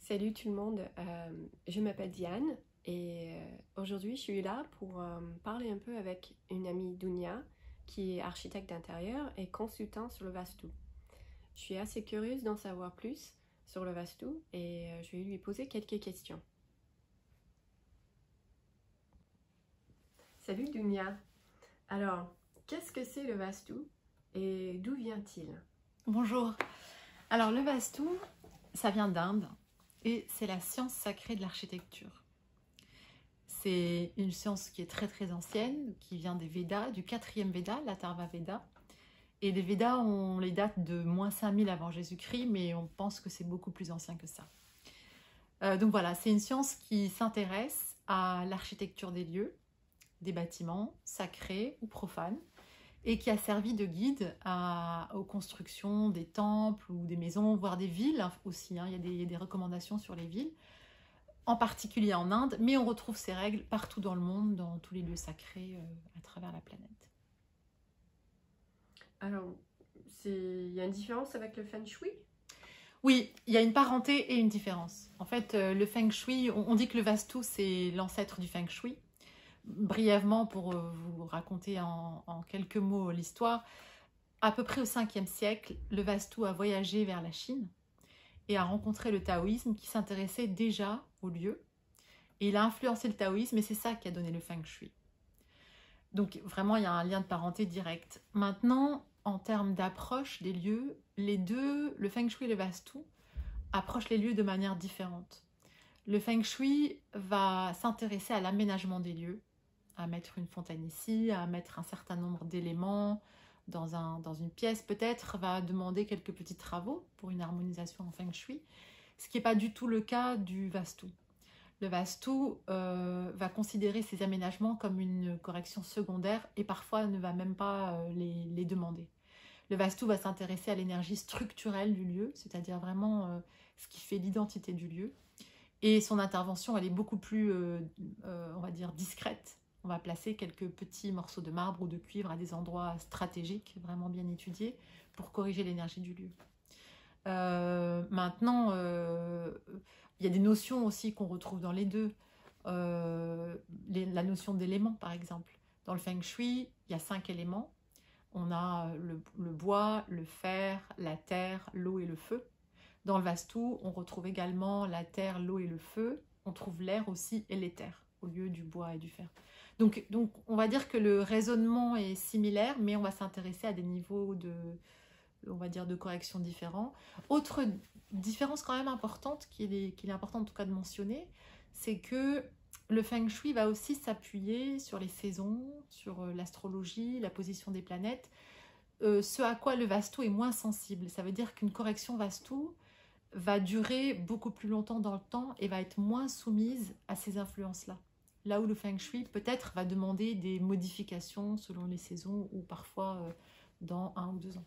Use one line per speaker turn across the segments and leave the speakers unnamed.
Salut tout le monde, je m'appelle Diane et aujourd'hui je suis là pour parler un peu avec une amie Dounia qui est architecte d'intérieur et consultant sur le Vastu. Je suis assez curieuse d'en savoir plus sur le Vastu et je vais lui poser quelques questions. Salut Dounia, alors qu'est-ce que c'est le Vastu et d'où vient-il?
Bonjour. Alors le Vastu, ça vient d'Inde et c'est la science sacrée de l'architecture. C'est une science qui est très très ancienne, qui vient des Védas, du 4e Véda, l'Atharva Veda. Et les Védas, on les date de moins 5000 avant Jésus-Christ, mais on pense que c'est beaucoup plus ancien que ça. Donc voilà, c'est une science qui s'intéresse à l'architecture des lieux, des bâtiments, sacrés ou profanes, et qui a servi de guide aux constructions des temples ou des maisons, voire des villes aussi. Il y a des recommandations sur les villes, en particulier en Inde, mais on retrouve ces règles partout dans le monde, dans tous les lieux sacrés à travers la planète.
Alors, il y a une différence avec le Feng Shui?
Oui, il y a une parenté et une différence. En fait, le Feng Shui, on dit que le Vastu, c'est l'ancêtre du Feng Shui. Brièvement, pour vous raconter en quelques mots l'histoire, à peu près au 5e siècle, le Vastu a voyagé vers la Chine et a rencontré le taoïsme qui s'intéressait déjà au lieu. Et il a influencé le taoïsme et c'est ça qui a donné le Feng Shui. Donc vraiment, il y a un lien de parenté direct. Maintenant, en termes d'approche des lieux, les deux, le Feng Shui et le Vastu, approchent les lieux de manière différente. Le Feng Shui va s'intéresser à l'aménagement des lieux, à mettre une fontaine ici, à mettre un certain nombre d'éléments dans une pièce, peut-être va demander quelques petits travaux pour une harmonisation en Feng Shui, ce qui n'est pas du tout le cas du Vastu. Le Vastu va considérer ces aménagements comme une correction secondaire et parfois ne va même pas les demander. Le Vastu va s'intéresser à l'énergie structurelle du lieu, c'est-à-dire vraiment ce qui fait l'identité du lieu. Et son intervention, elle est beaucoup plus, on va dire, discrète. On va placer quelques petits morceaux de marbre ou de cuivre à des endroits stratégiques, vraiment bien étudiés, pour corriger l'énergie du lieu. Maintenant, il y a des notions aussi qu'on retrouve dans les deux. La notion d'éléments, par exemple. Dans le Feng Shui, il y a 5 éléments. On a le bois, le fer, la terre, l'eau et le feu. Dans le Vastu, on retrouve également la terre, l'eau et le feu. On trouve l'air aussi et l'éther au lieu du bois et du fer. Donc, on va dire que le raisonnement est similaire, mais on va s'intéresser à des niveaux on va dire, de correction différents. Autre différence quand même importante, qu'il est important en tout cas de mentionner, c'est que le Feng Shui va aussi s'appuyer sur les saisons, sur l'astrologie, la position des planètes, ce à quoi le Vastu est moins sensible. Ça veut dire qu'une correction Vastu va durer beaucoup plus longtemps dans le temps et va être moins soumise à ces influences-là. Là où le Feng Shui peut-être va demander des modifications selon les saisons ou parfois dans 1 ou 2 ans.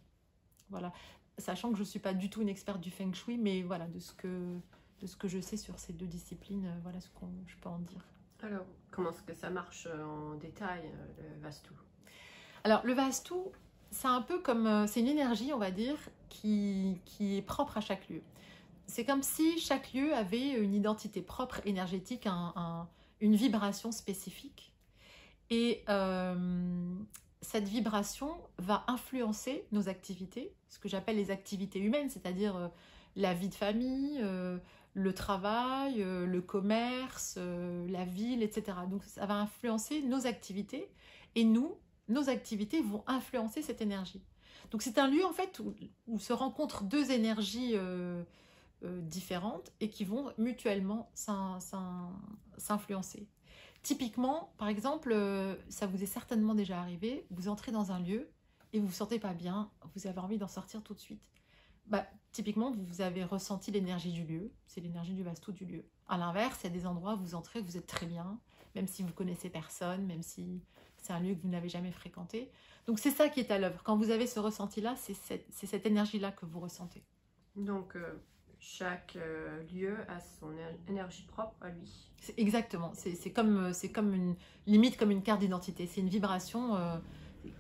Voilà, sachant que je ne suis pas du tout une experte du Feng Shui, mais voilà, de ce que je sais sur ces deux disciplines, voilà ce que je peux en dire.
Alors, comment est-ce que ça marche en détail, le Vastu?
Alors, le Vastu, c'est un peu comme, c'est une énergie, on va dire, qui est propre à chaque lieu. C'est comme si chaque lieu avait une identité propre, énergétique, une vibration spécifique. Et cette vibration va influencer nos activités, ce que j'appelle les activités humaines, c'est-à-dire la vie de famille, le travail, le commerce, la ville, etc. Donc ça va influencer nos activités et nos activités vont influencer cette énergie. Donc c'est un lieu en fait où se rencontrent deux énergies différentes et qui vont mutuellement s'influencer. Typiquement, par exemple, ça vous est certainement déjà arrivé, vous entrez dans un lieu et vous ne vous sentez pas bien, vous avez envie d'en sortir tout de suite. Typiquement, vous avez ressenti l'énergie du lieu, c'est l'énergie du Vastu du lieu. À l'inverse, il y a des endroits où vous entrez, vous êtes très bien, même si vous ne connaissez personne, même si c'est un lieu que vous n'avez jamais fréquenté. Donc c'est ça qui est à l'œuvre. Quand vous avez ce ressenti-là, c'est cette énergie-là que vous ressentez.
Donc, chaque lieu a son énergie propre à lui.
Exactement, c'est comme une limite, comme une carte d'identité. C'est une vibration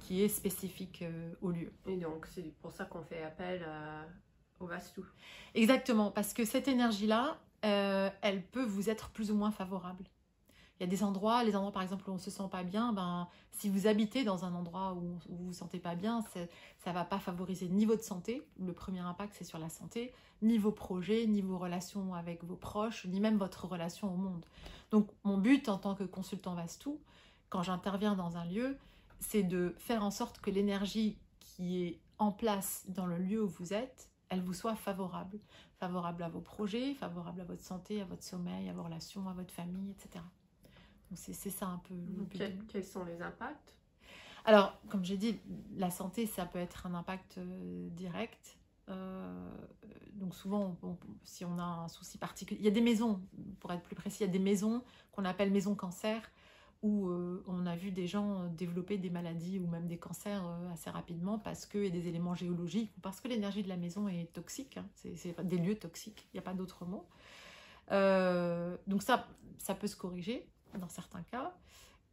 qui est spécifique au lieu.
Et donc, c'est pour ça qu'on fait appel au Vastu.
Exactement, parce que cette énergie-là, elle peut vous être plus ou moins favorable. Il y a des endroits, les endroits par exemple où on ne se sent pas bien, ben, si vous habitez dans un endroit où vous ne vous sentez pas bien, ça ne va pas favoriser ni votre santé, le premier impact c'est sur la santé, ni vos projets, ni vos relations avec vos proches, ni même votre relation au monde. Donc mon but en tant que consultant Vastu, quand j'interviens dans un lieu, c'est de faire en sorte que l'énergie qui est en place dans le lieu où vous êtes, elle vous soit favorable. Favorable à vos projets, favorable à votre santé, à votre sommeil, à vos relations, à votre famille, etc. Donc c'est ça un peu le but.
Quels sont les impacts?
Alors, comme j'ai dit, la santé, ça peut être un impact direct. Donc souvent, si on a un souci particulier, il y a des maisons, pour être plus précis, il y a des maisons qu'on appelle maisons cancer, où on a vu des gens développer des maladies ou même des cancers assez rapidement parce qu'il y a des éléments géologiques, ou parce que l'énergie de la maison est toxique, hein, c'est des lieux toxiques, il n'y a pas d'autre mot. Donc ça peut se corriger dans certains cas.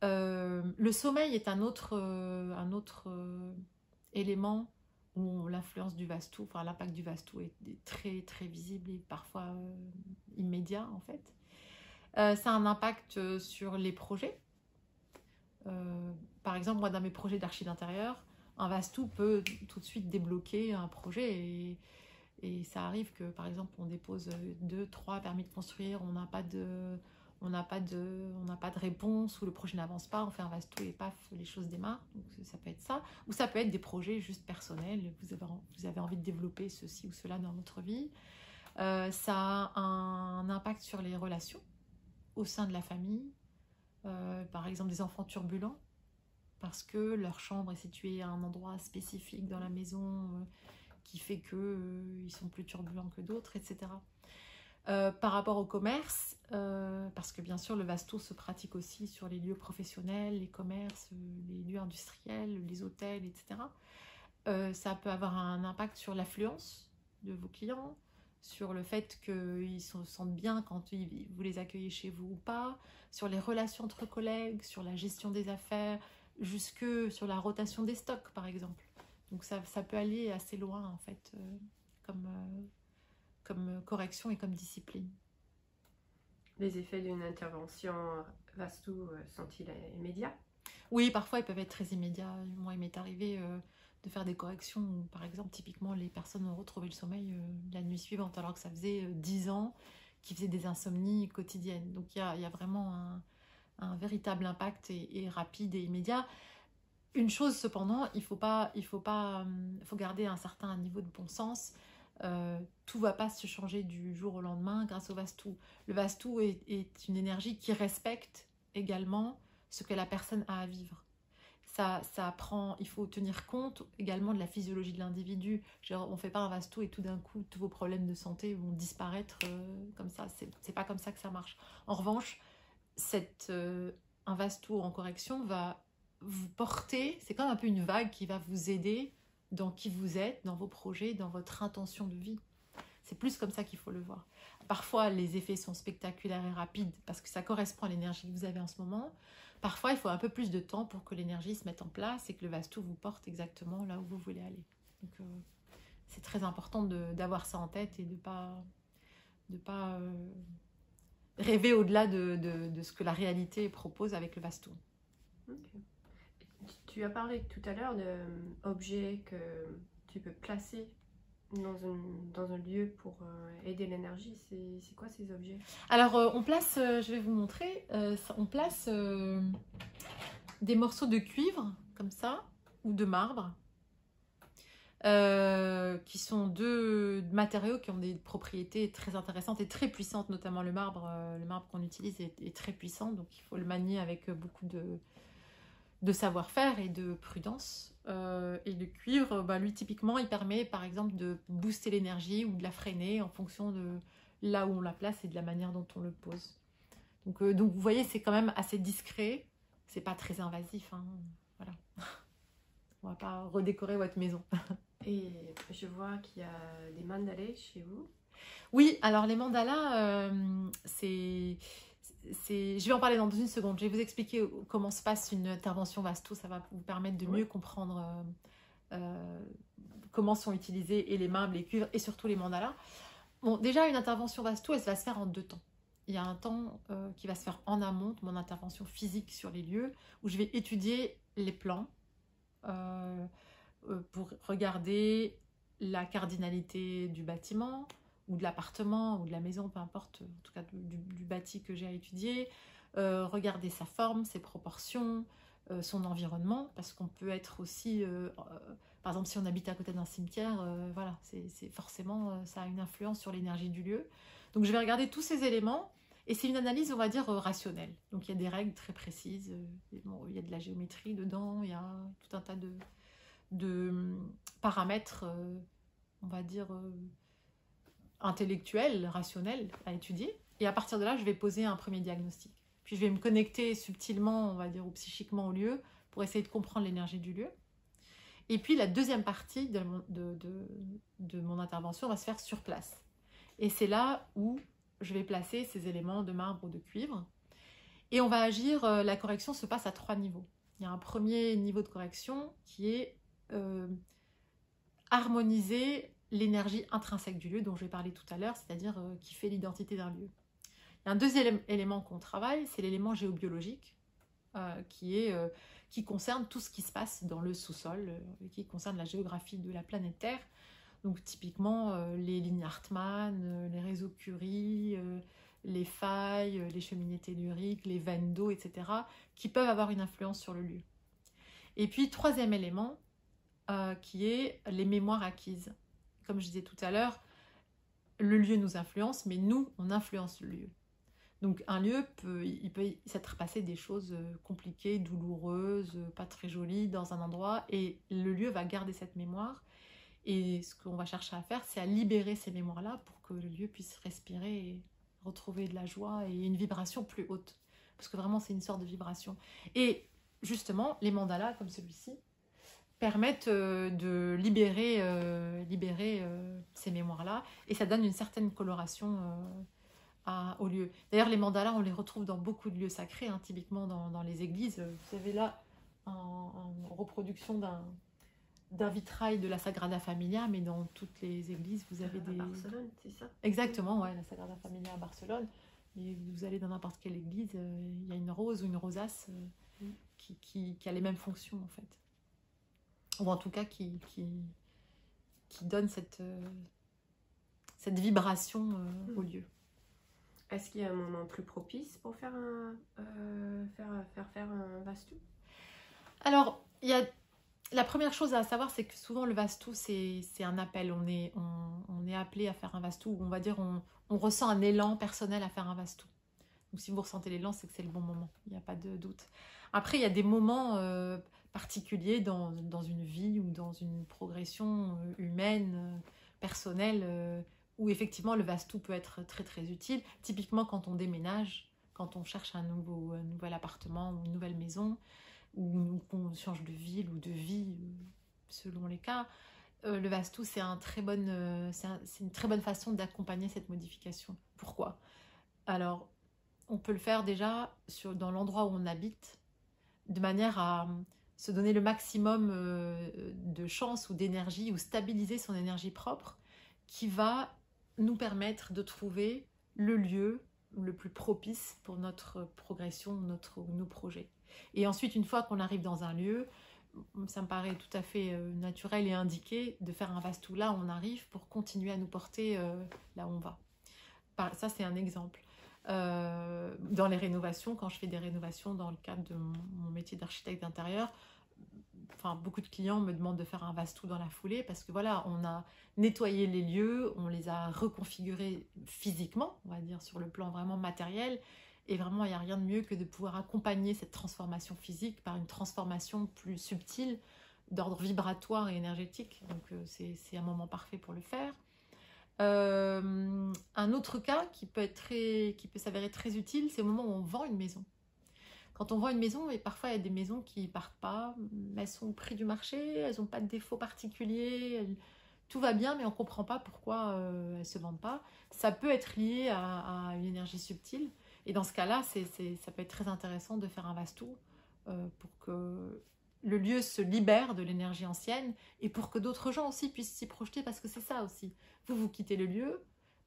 Le sommeil est un autre élément où l'influence du Vastu, enfin l'impact du Vastu est très très visible et parfois immédiat en fait. Ça a un impact sur les projets. Par exemple, moi dans mes projets d'archi d'intérieur, un Vastu peut tout de suite débloquer un projet et ça arrive que par exemple on dépose 2-3 permis de construire, on n'a pas de réponse, ou le projet n'avance pas, on fait un Vastu et paf, les choses démarrent. Donc ça peut être ça, ou ça peut être des projets juste personnels, vous avez envie de développer ceci ou cela dans votre vie. Ça a un impact sur les relations au sein de la famille, par exemple des enfants turbulents, parce que leur chambre est située à un endroit spécifique dans la maison qui fait qu'ils sont plus turbulents que d'autres, etc. Par rapport au commerce, parce que bien sûr le Vastu se pratique aussi sur les lieux professionnels, les commerces, les lieux industriels, les hôtels, etc. Ça peut avoir un impact sur l'affluence de vos clients, sur le fait qu'ils se sentent bien quand vous les accueillez chez vous ou pas, sur les relations entre collègues, sur la gestion des affaires, jusque sur la rotation des stocks par exemple. Donc ça peut aller assez loin en fait, comme correction et comme discipline.
Les effets d'une intervention Vastu sont-ils immédiats?
Oui, parfois ils peuvent être très immédiats. Moi, il m'est arrivé de faire des corrections où, par exemple, typiquement, les personnes ont retrouvé le sommeil la nuit suivante, alors que ça faisait 10 ans qu'ils faisaient des insomnies quotidiennes. Donc il y a vraiment un véritable impact et rapide et immédiat. Une chose cependant, il faut garder un certain niveau de bon sens. Tout ne va pas se changer du jour au lendemain grâce au Vastu. Le Vastu est une énergie qui respecte également ce que la personne a à vivre. Il faut tenir compte également de la physiologie de l'individu. On ne fait pas un Vastu et tout d'un coup, tous vos problèmes de santé vont disparaître comme ça. C'est pas comme ça que ça marche. En revanche, un Vastu en correction va vous porter, c'est comme un peu une vague qui va vous aider dans qui vous êtes, dans vos projets, dans votre intention de vie. C'est plus comme ça qu'il faut le voir. Parfois, les effets sont spectaculaires et rapides parce que ça correspond à l'énergie que vous avez en ce moment. Parfois, il faut un peu plus de temps pour que l'énergie se mette en place et que le Vastu vous porte exactement là où vous voulez aller. Donc, c'est très important d'avoir ça en tête et de pas rêver au-delà de ce que la réalité propose avec le Vastu.
Okay. Tu as parlé tout à l'heure d'objets que tu peux placer dans un lieu pour aider l'énergie. C'est quoi ces objets?
Alors, on place, je vais vous montrer, on place des morceaux de cuivre, comme ça, ou de marbre, qui sont deux matériaux qui ont des propriétés très intéressantes et très puissantes, notamment le marbre qu'on utilise est très puissant, donc il faut le manier avec beaucoup de savoir-faire et de prudence. Et le cuivre, lui typiquement, il permet par exemple de booster l'énergie ou de la freiner en fonction de là où on la place et de la manière dont on le pose. Donc vous voyez, c'est quand même assez discret, c'est pas très invasif, hein. Voilà. On va pas redécorer votre maison.
Et je vois qu'il y a des mandalais chez vous.
Oui, alors les mandalas, je vais en parler dans une seconde. Je vais vous expliquer comment se passe une intervention Vastu. Ça va vous permettre de mieux comprendre comment sont utilisés et les marbres, les cuivres et surtout les mandalas. Bon, déjà, une intervention Vastu, elle va se faire en 2 temps. Il y a un temps qui va se faire en amont de mon intervention physique sur les lieux, où je vais étudier les plans pour regarder la cardinalité du bâtiment, ou de l'appartement, ou de la maison, peu importe, en tout cas du bâti que j'ai à étudier, regarder sa forme, ses proportions, son environnement, parce qu'on peut être aussi, par exemple si on habite à côté d'un cimetière, voilà, c'est forcément, ça a une influence sur l'énergie du lieu. Donc je vais regarder tous ces éléments, et c'est une analyse, on va dire, rationnelle. Donc il y a des règles très précises, bon, il y a de la géométrie dedans, il y a tout un tas de paramètres, on va dire, intellectuels, rationnels à étudier. Et à partir de là, je vais poser un premier diagnostic. Puis je vais me connecter subtilement, on va dire, ou psychiquement au lieu, pour essayer de comprendre l'énergie du lieu. Et puis la deuxième partie de mon intervention va se faire sur place. Et c'est là où je vais placer ces éléments de marbre ou de cuivre. Et on va agir, la correction se passe à 3 niveaux. Il y a un premier niveau de correction qui est harmoniser l'énergie intrinsèque du lieu dont je vais parler tout à l'heure, c'est-à-dire qui fait l'identité d'un lieu. Il y a un deuxième élément qu'on travaille, c'est l'élément géobiologique qui concerne tout ce qui se passe dans le sous-sol, qui concerne la géographie de la planète Terre. Donc typiquement les lignes Hartmann, les réseaux Curie, les failles, les cheminées telluriques, les veines d'eau, etc., qui peuvent avoir une influence sur le lieu. Et puis, troisième élément, qui est les mémoires acquises. Comme je disais tout à l'heure, le lieu nous influence, mais nous, on influence le lieu. Donc un lieu, il peut s'être passé des choses compliquées, douloureuses, pas très jolies dans un endroit, et le lieu va garder cette mémoire. Et ce qu'on va chercher à faire, c'est à libérer ces mémoires-là pour que le lieu puisse respirer et retrouver de la joie et une vibration plus haute. Parce que vraiment, c'est une sorte de vibration. Et justement, les mandalas comme celui-ci permettent de libérer ces mémoires-là. Et ça donne une certaine coloration au lieu. D'ailleurs, les mandalas, on les retrouve dans beaucoup de lieux sacrés, hein, typiquement dans les églises. Vous avez là en reproduction d'un vitrail de la Sagrada Familia, mais dans toutes les églises, vous avez des...
À Barcelone, c'est ça?
Exactement, ouais, la Sagrada Familia à Barcelone. Et vous allez dans n'importe quelle église, il y a une rose ou une rosace qui a les mêmes fonctions, en fait. Ou en tout cas, qui donne cette vibration au lieu.
Est-ce qu'il y a un moment plus propice pour faire un Vastu?
Alors, la première chose à savoir, c'est que souvent le Vastu, c'est un appel. On est appelé à faire un Vastu, ou on va dire, on ressent un élan personnel à faire un Vastu. Donc si vous ressentez l'élan, c'est que c'est le bon moment, il n'y a pas de doute. Après, il y a des moments particuliers dans une vie ou dans une progression humaine, personnelle, où effectivement le Vastu peut être très très utile. Typiquement quand on déménage, quand on cherche un nouvel appartement ou une nouvelle maison, ou qu'on change de ville ou de vie, selon les cas, le Vastu, c'est une très bonne façon d'accompagner cette modification. Pourquoi? Alors, on peut le faire déjà dans l'endroit où on habite, de manière à se donner le maximum de chance ou d'énergie, ou stabiliser son énergie propre, qui va nous permettre de trouver le lieu le plus propice pour notre progression, nos projets. Et ensuite, une fois qu'on arrive dans un lieu, ça me paraît tout à fait naturel et indiqué de faire un Vastu là où on arrive pour continuer à nous porter là où on va. Ça, c'est un exemple. Dans les rénovations, quand je fais des rénovations dans le cadre de mon métier d'architecte d'intérieur, beaucoup de clients me demandent de faire un Vastu dans la foulée parce que voilà, on a nettoyé les lieux, on les a reconfigurés physiquement, on va dire sur le plan vraiment matériel, et vraiment il n'y a rien de mieux que de pouvoir accompagner cette transformation physique par une transformation plus subtile d'ordre vibratoire et énergétique. Donc c'est un moment parfait pour le faire. Un autre cas qui peut s'avérer très utile, c'est au moment où on vend une maison. Quand on vend une maison, et parfois il y a des maisons qui ne partent pas, elles sont au prix du marché, elles n'ont pas de défaut particulier, tout va bien, mais on ne comprend pas pourquoi elles ne se vendent pas. Ça peut être lié à une énergie subtile, et dans ce cas-là, ça peut être très intéressant de faire un Vastu pour que le lieu se libère de l'énergie ancienne, et pour que d'autres gens aussi puissent s'y projeter, parce que c'est ça aussi. Vous quittez le lieu,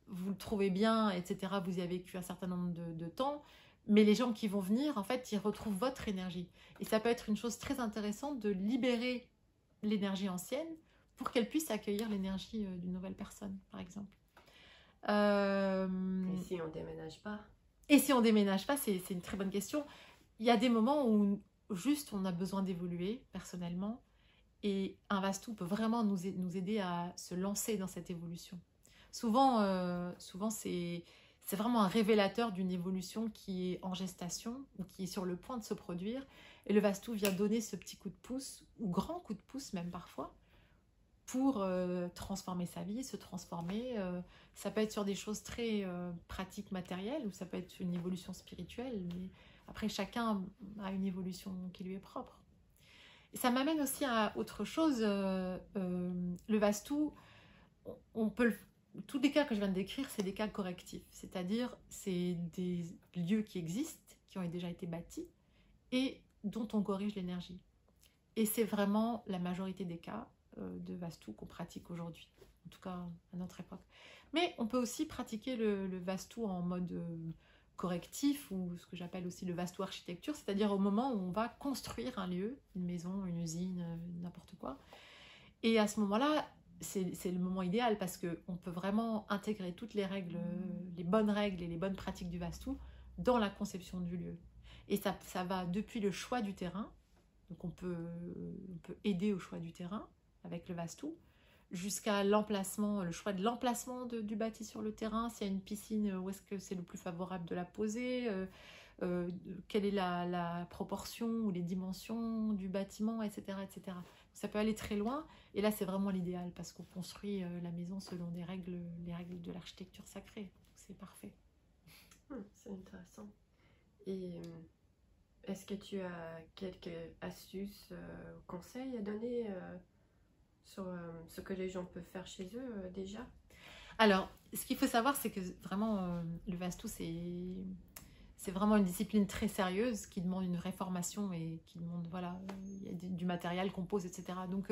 vous le trouvez bien, etc. Vous y avez vécu un certain nombre de temps, mais les gens qui vont venir, en fait, ils retrouvent votre énergie. Et ça peut être une chose très intéressante de libérer l'énergie ancienne pour qu'elle puisse accueillir l'énergie d'une nouvelle personne, par exemple.
Et si on déménage pas?
Et si on déménage pas, c'est une très bonne question. Il y a des moments où juste on a besoin d'évoluer personnellement, et un Vastu peut vraiment nous aider à se lancer dans cette évolution. Souvent c'est vraiment un révélateur d'une évolution qui est en gestation ou qui est sur le point de se produire. Et le Vastu vient donner ce petit coup de pouce, ou grand coup de pouce même parfois, pour transformer sa vie, se transformer. Ça peut être sur des choses très pratiques, matérielles, ou ça peut être une évolution spirituelle. Mais après, chacun a une évolution qui lui est propre. Et ça m'amène aussi à autre chose. Le Vastu, tous les cas que je viens de décrire, c'est des cas correctifs. C'est-à-dire, c'est des lieux qui existent, qui ont déjà été bâtis, et dont on corrige l'énergie. Et c'est vraiment la majorité des cas de Vastu qu'on pratique aujourd'hui, en tout cas à notre époque. Mais on peut aussi pratiquer le Vastu en mode correctif, ou ce que j'appelle aussi le Vastu architecture, c'est-à-dire au moment où on va construire un lieu, une maison, une usine, n'importe quoi. Et à ce moment-là, c'est le moment idéal parce qu'on peut vraiment intégrer toutes les règles, les bonnes règles et les bonnes pratiques du Vastu dans la conception du lieu. Et ça va depuis le choix du terrain, donc on peut aider au choix du terrain avec le Vastu, jusqu'à l'emplacement, le choix de l'emplacement du bâti sur le terrain, s'il y a une piscine, où est-ce que c'est le plus favorable de la poser, quelle est la proportion ou les dimensions du bâtiment, etc., etc. Ça peut aller très loin, et là c'est vraiment l'idéal parce qu'on construit la maison selon les règles de l'architecture sacrée. C'est parfait.
C'est intéressant. Et est-ce que tu as quelques astuces ou conseils à donner sur ce que les gens peuvent faire chez eux déjà?
Alors, ce qu'il faut savoir, c'est que vraiment, le Vastu, c'est vraiment une discipline très sérieuse qui demande une vraie formation et qui demande, voilà, il y a du matériel qu'on pose, etc. Donc,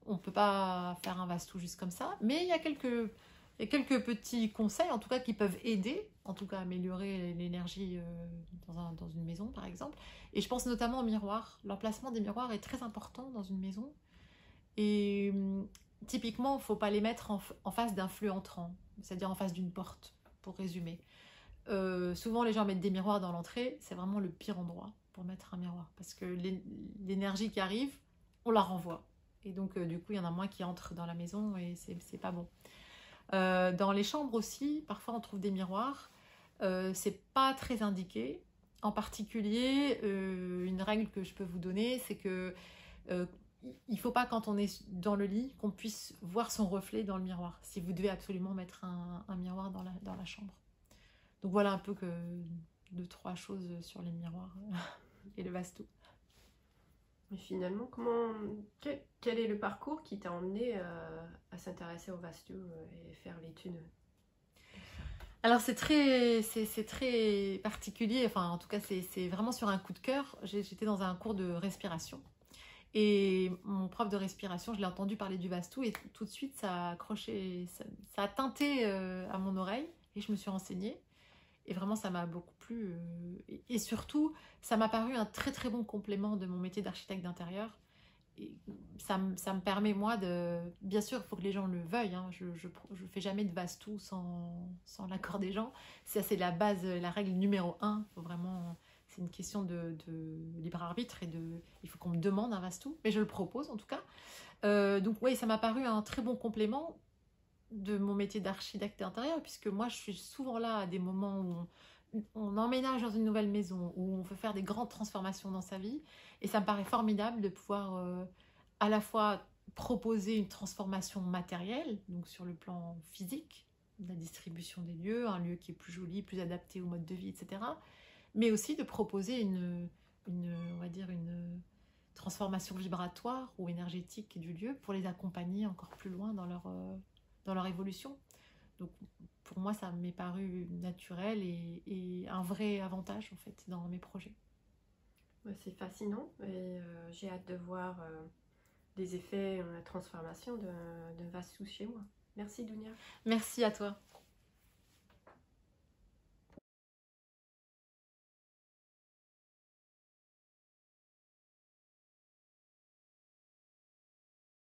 on ne peut pas faire un Vastu juste comme ça. Mais il y a quelques petits conseils, en tout cas, qui peuvent aider, en tout cas, à améliorer l'énergie dans une maison, par exemple. Et je pense notamment au miroir. L'emplacement des miroirs est très important dans une maison. Et typiquement, il ne faut pas les mettre en face d'un flux entrant, c'est-à-dire en face d'une porte, pour résumer. Souvent, les gens mettent des miroirs dans l'entrée, c'est vraiment le pire endroit pour mettre un miroir, parce que l'énergie qui arrive, on la renvoie. Et donc, du coup, il y en a moins qui entrent dans la maison et c'est pas bon. Dans les chambres aussi, parfois on trouve des miroirs. C'est pas très indiqué. En particulier, une règle que je peux vous donner, c'est que il ne faut pas, quand on est dans le lit, qu'on puisse voir son reflet dans le miroir, si vous devez absolument mettre un miroir dans la chambre. Donc voilà un peu que 2-3 choses sur les miroirs et le Vastu.
Mais finalement, quel est le parcours qui t'a emmené à s'intéresser au Vastu et faire l'étude?
Alors c'est très particulier, enfin en tout cas c'est vraiment sur un coup de cœur. J'étais dans un cours de respiration. Et mon prof de respiration, je l'ai entendu parler du Vastu et tout de suite ça a accroché, ça a teinté à mon oreille et je me suis renseignée. Et vraiment ça m'a beaucoup plu. Et surtout, ça m'a paru un très très bon complément de mon métier d'architecte d'intérieur. Et ça me permet moi de... Bien sûr, il faut que les gens le veuillent. Hein. Je ne fais jamais de Vastu sans l'accord des gens. Ça c'est la base, la règle numéro 1. Faut vraiment... C'est une question de libre arbitre et il faut qu'on me demande un Vastu, mais je le propose en tout cas. Donc oui, ça m'a paru un très bon complément de mon métier d'architecte intérieur, puisque moi je suis souvent là à des moments où on emménage dans une nouvelle maison, où on veut faire des grandes transformations dans sa vie, et ça me paraît formidable de pouvoir à la fois proposer une transformation matérielle, donc sur le plan physique, la distribution des lieux, un lieu qui est plus joli, plus adapté au mode de vie, etc., mais aussi de proposer on va dire une transformation vibratoire ou énergétique du lieu pour les accompagner encore plus loin dans leur évolution. Donc pour moi, ça m'est paru naturel et un vrai avantage en fait dans mes projets.
C'est fascinant et j'ai hâte de voir les effets, la transformation d'un Vastu chez moi. Merci Dunia.
Merci à toi.